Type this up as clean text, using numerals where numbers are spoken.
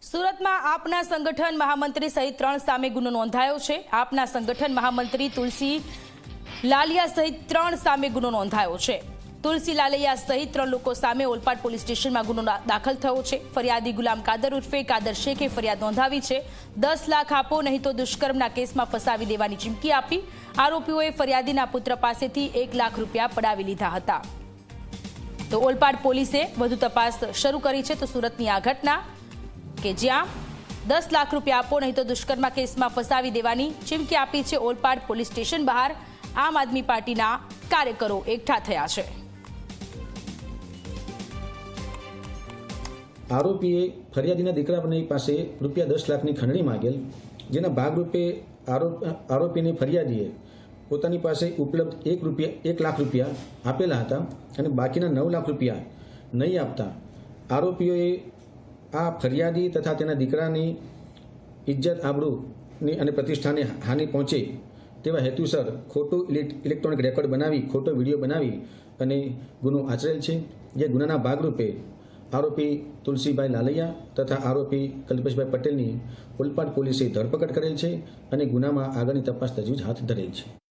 સુરતમાં આપના સંગઠન મહામંત્રી સહિત 3 સામે ગુનો નોંધાયો છે। આપના સંગઠન મહામંત્રી તુલસી લાલિયા સહિત 3 સામે ગુનો નોંધાયો છે। તુલસી લાલિયા સહિત 3 લોકો સામે ઓલપાડ પોલીસ સ્ટેશનમાં ગુનો દાખલ થયો છે। ફરિયાદી ગુલામ કાદર ઉર્ફે કાદર શેખે ફરિયાદ નોંધાવી છે। 10 લાખ આપો નહીં તો દુષ્કર્મના કેસમાં ફસાવી દેવાની ચીમકી આપી। આરોપીઓએ ફરિયાદીના પુત્ર પાસેથી 1 લાખ રૂપિયા પડાવી લીધા હતા। તો ઓલપાડ પોલીસે વધુ તપાસ શરૂ કરી છે। તો સુરતની આ ઘટના કે જ્યાં 10 લાખ રૂપિયા આપો નહીં તો દુષ્કર્મ કેસમાં ફસાવી દેવાની ચીમકી આપી છે। ઓલપાડ પોલીસ સ્ટેશન બહાર આમ આદમી પાર્ટીના કાર્યકરો એકઠા થયા છે। આરોપીએ ફરિયાદીના દીકરાની પાસે રૂપિયા 10 લાખની ખંડણી માંગેલ, જેના ભાગરૂપે આરોપીની ફરિયાદીએ પોતાની પાસે ઉપલબ્ધ 1 લાખ રૂપિયા આપેલા હતા અને બાકીના 9 લાખ રૂપિયા નહીં આપતા આરોપીઓએ આ ફરિયાદી તથા તેના દીકરાની ઇજ્જત આબરૂની અને પ્રતિષ્ઠાને હાનિ પહોંચે તેવા હેતુસર ખોટું ઇલેક્ટ્રોનિક રેકોર્ડ બનાવી ખોટો વિડીયો બનાવી અને ગુનો આચરેલ છે। જે ગુનાના ભાગરૂપે આરોપી તુલસીભાઈ લાલૈયા તથા આરોપી કલ્પેશભાઈ પટેલની ઓલપાડ પોલીસે ધરપકડ કરેલ છે અને ગુનામાં આગળની તપાસ તજવીજ હાથ ધરેલ છે।